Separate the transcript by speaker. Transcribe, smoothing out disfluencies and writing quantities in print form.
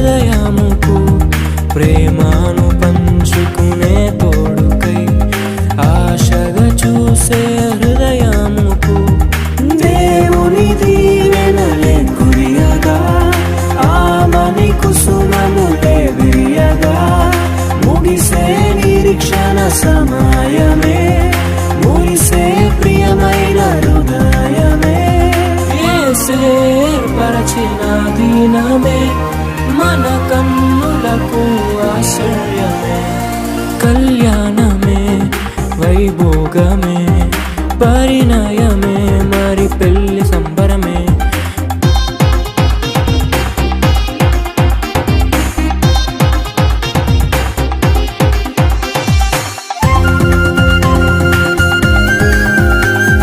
Speaker 1: హృదయముకు ప్రేమను పంచుకునే తోడుకై ఆశగా చూసే హృదయముకు దేవుని దీవెనలే కురియగా ఆమని కుసుమములే విరియగా ముగిసే నిరీక్షణ సమయమే మురిసే ప్రియమైన హృదయమే ఏర్పరచిన దీనమే మన కన్నులకు ఆశ్చర్యమే కళ్యాణమే వైభోగమే పరిణయమే మరి పెళ్లి